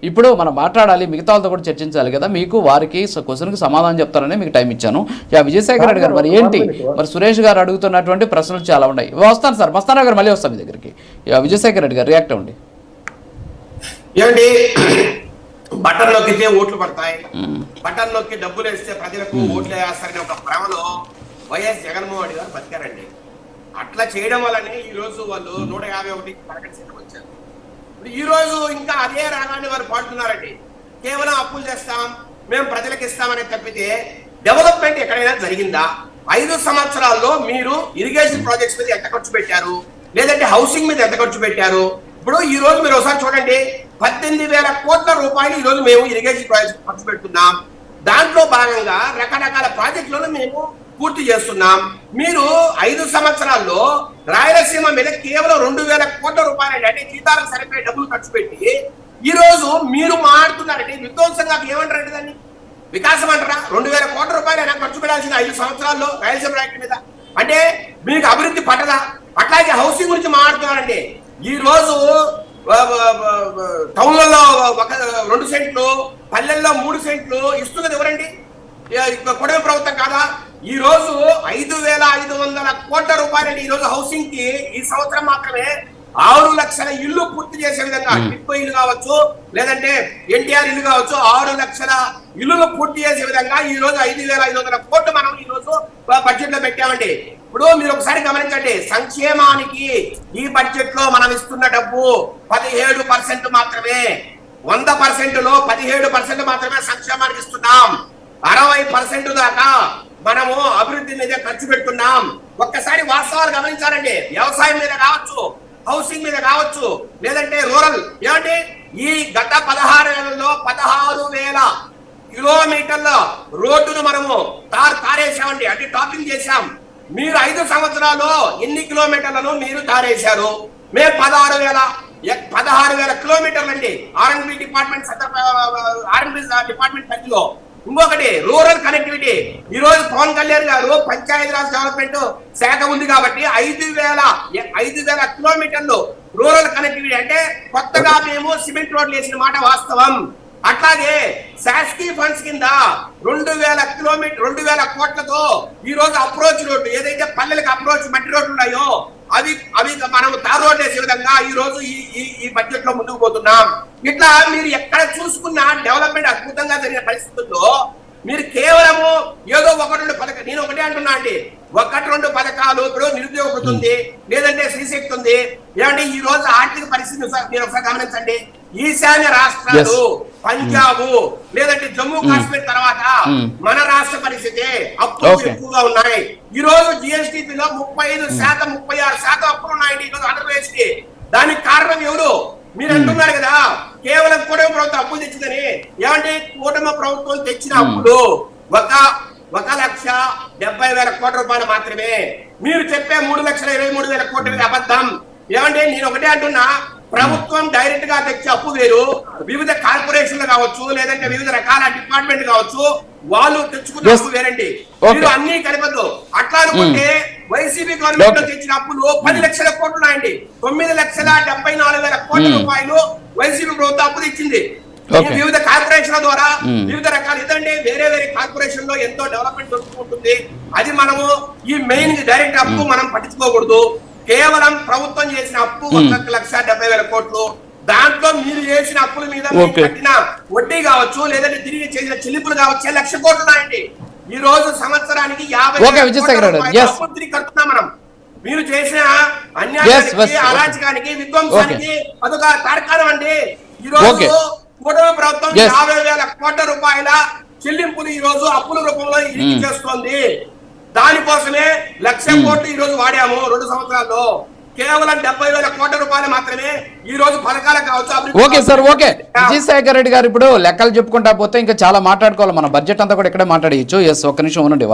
ఇప్పుడు మనం మాట్లాడాలి, మిగతా వాళ్ళతో కూడా చర్చించాలి కదా. మీకు వారికి క్వశ్చన్కి సమాధానం చెప్తారని మీకు టైం ఇచ్చాను. విజయశేఖర్ రెడ్డి గారు మరి ఏంటి, మరి సురేష్ గారు అడుగుతున్నటువంటి ప్రశ్నలు చాలా ఉన్నాయి. వస్తాను సార్, మస్తానా గారు మళ్ళీ వస్తాం మీ దగ్గరికి. విజయశేఖర్ రెడ్డి గారు రియాక్ట్ అవ్వండి. ఏమండి, బటన్ నొక్కితే ఓట్లు పడతాయి, బటన్ నొక్కి డబ్బులు వేస్తే ప్రజలకు ఓట్లు వేస్తారనే ఒక భ్రమలో వైఎస్ జగన్మోహన్ రెడ్డి గారు బతికారండి. అట్లా చేయడం వల్లనే ఈ రోజు వాళ్ళు 151 ప్రకటన సీట్లకు వచ్చారు. ఈ రోజు ఇంకా అదే రాగాన్ని వారు పాడుతున్నారండి. కేవలం అప్పులు చేస్తాం, మేము ప్రజలకు ఇస్తామని తప్పితే డెవలప్మెంట్ ఎక్కడైనా జరిగిందా? 5 సంవత్సరాల్లో మీరు ఇరిగేషన్ ప్రాజెక్ట్స్ మీద ఎంత ఖర్చు పెట్టారు, లేదంటే హౌసింగ్ మీద ఎంత ఖర్చు పెట్టారు? ఇప్పుడు ఈ రోజు మీరు ఒకసారి చూడండి, 18,000 కోట్ల రూపాయలు ఈ రోజు మేము ఇరిగేషన్ ప్రాజెక్ట్ ఖర్చు పెడుతున్నాం. దాంట్లో భాగంగా రకరకాల ప్రాజెక్టులను మేము పూర్తి చేస్తున్నాం. మీరు 5 సంవత్సరాల్లో రాయలసీమ మీద కేవలం 2,000 కోట్ల రూపాయలు అంటే జీతాలకు సరిపోయే డబ్బులు ఖర్చు పెట్టి ఈ రోజు మీరు మాట్లాడుతున్నారంటే విధ్వంసంగా ఏమంటారంటే దాన్ని వికాసం అంటారా? 2,000 కోట్ల రూపాయలు అయినా ఖర్చు పెట్టాల్సిన 5 సంవత్సరాల్లో రాయలసీమ ప్రాజెక్టు మీద అంటే మీకు అభివృద్ధి పట్టదా? అట్లాగే హౌసింగ్ గురించి మాట్లాడుతున్నారండి. ఈ రోజు టౌన్లలో 2 సెంట్లు, పల్లెల్లో 3 సెంట్లు ఇస్తున్నది ఎవరండి? కొడవ ప్రభుత్వం కాదా? ఈ రోజు 5,500 కోట్ల రూపాయలండి ఈ రోజు హౌసింగ్ కి ఈ సంవత్సరం మాత్రమే 6 లక్షల ఇల్లు పూర్తి చేసే విధంగా టిప్పో ఇల్లు కావచ్చు, లేదంటే ఎన్టీఆర్ ఇల్లు కావచ్చు, 6 లక్షల ఇల్లులు పూర్తి చేసే విధంగా ఈ రోజు 5,500 కోట్లు మనం ఈ రోజు బడ్జెట్ లో పెట్టామండి. ఇప్పుడు మీరు ఒకసారి గమనించండి, సంక్షేమానికి ఈ బడ్జెట్ లో మనం ఇస్తున్న డబ్బు 17% మాత్రమే. 100% లో 17% మాత్రమే సంక్షేమానికి ఇస్తున్నాం. 60% దాకా మనము అభివృద్ధి మీద ఖర్చు పెడుతున్నాం. ఒక్కసారి వాస్తవాలు గమనించాలండి. వ్యవసాయం మీద కావచ్చు, హౌసింగ్ మీద కావచ్చు, లేదంటే రూరల్ ఏమంటే ఈ గత 16 నెలల్లో 16,000 కిలోమీటర్ల రోడ్డును మనము తారేసామండి, అంటే టాపింగ్ చేశాం. మీరు 5 సంవత్సరాల్లో ఎన్ని కిలోమీటర్లను మీరు తారేశారు? మేము 16,000 కిలోమీటర్లు అండి ఆర్ఎండ్బి డిపార్ట్మెంట్ పరిధిలో. ఇంకొకటి రూరల్ కనెక్టివిటీ. ఈ రోజు పవన్ కళ్యాణ్ గారు పంచాయతీరాజ్ డెవలప్మెంట్ శాఖ ఉంది కాబట్టి 5,000 కిలోమీటర్లు రూరల్ కనెక్టివిటీ అంటే కొత్తగా మేము సిమెంట్ రోడ్లు వేసిన మాట వాస్తవం. అట్లాగే శాస్కీ ఫండ్స్ కింద 2,000 కోట్లతో ఈ రోజు అప్రోచ్ రోడ్డు, ఏదైతే పల్లెలకు అప్రోచ్ మట్టి రోడ్లు ఉన్నాయో అవి మనం తార్ రోడ్డు వేసే విధంగా ఈ రోజు ఈ బడ్జెట్ లో ముందుకు పోతున్నాం. ఇట్లా మీరు ఎక్కడ చూసుకున్నా డెవలప్మెంట్ అద్భుతంగా జరిగిన పరిస్థితుల్లో మీరు కేవలము ఏదో 1-2 పథకాలు, నేను ఒకటే అంటున్నా అండి, 1-2 పథకాలు. ఇప్పుడు నిరుద్యోగ వృత్తి ఉంది, లేదంటే శ్రీశక్తి ఉంది. ఏమంటే ఈ రోజు ఆర్థిక పరిస్థితి మీరు ఒకసారి గమనించండి. ఈశాన్య రాష్ట్రాలు, పంజాబ్ లేదంటే జమ్మూ కాశ్మీర్ తర్వాత మన రాష్ట్ర పరిస్థితి అప్పులు ఎక్కువగా ఉన్నాయి. ఈ రోజు జిఎస్టిలో 35%, 36% అప్పులు ఉన్నాయండి ఈ రోజు ఆంధ్రప్రదేశ్ కి. దానికి కారణం ఎవరు? మీరు అంటున్నారు కదా కేవలం కూటమి ప్రభుత్వం అప్పులు తెచ్చిందని. ఏమంటే కూటమి ప్రభుత్వం తెచ్చిన అప్పులు 1,70,000 కోట్ల రూపాయలు మాత్రమే. మీరు చెప్పే 3,23,000 కోట్ల అబద్ధం. ఏమంటే నేను ఒకటే అంటున్నా, ప్రభుత్వం డైరెక్ట్ గా తెచ్చే అప్పు వేరు, వివిధ కార్పొరేషన్లు కావచ్చు, లేదంటే వివిధ రకాల డిపార్ట్మెంట్ కావచ్చు, వాళ్ళు తెచ్చుకున్న అప్పు వేరండి. మీరు అన్ని కలిపద్దు. అట్లా అనుకుంటే వైసీపీ గవర్నమెంట్ లో తెచ్చిన అప్పులు 10 లక్షల కోట్లు ఉన్నాయండి. 9,74,000 కోట్ల రూపాయలు వైసీపీ ప్రభుత్వం అప్పు తెచ్చింది వివిధ కార్పొరేషన్ల ద్వారా. వివిధ రకాల ఇదండి వేరే కార్పొరేషన్ లో ఎంతో డెవలప్మెంట్ దొరుకుతుంటుంది. అది మనము ఈ మెయిన్ డైరెక్ట్ అప్పు మనం పట్టించుకోకూడదు. కేవలం ప్రభుత్వం చేసిన అప్పు 1,70,000 కోట్లు. దాంట్లో మీరు చేసిన అప్పుల మీద కట్టిన వడ్డీ కావచ్చు, లేదంటే తిరిగి చేసిన చెల్లింపులు కావచ్చు 1,00,000 కోట్లు ఉన్నాయండి. ఈ రోజు సంవత్సరానికి 50,000 అప్పులు తిరిగి కడుతున్నాం మనం. మీరు చేసిన అన్యాయానికి, అరాచకానికి, విధ్వంసానికి అదొక తార్కాణం అండి. ఈ రోజు కూటమి ప్రభుత్వం 50,000 కోట్ల రూపాయల చెల్లింపులు ఈ రోజు అప్పుల రూపంలో ఇరికి చేస్తోంది. దానికోసమే 1,00,000 కోట్లు ఈ రోజు వాడాము 2 సంవత్సరాల్లో. కేవలం 70,000 కోట్ల రూపాయలు మాత్రమే ఈ రోజు పథకాలు కావచ్చు. Okay sir, okay. Vijayasekhar Reddy గారు ఇప్పుడు లెక్కలు చెప్పుకుంటా పోతే ఇంకా చాలా మాట్లాడుకోవాలి. మన బడ్జెట్ అంతా కూడా ఇక్కడే మాట్లాడేయచ్చు. ఎస్, ఒక్క నిమిషం ఉండండి.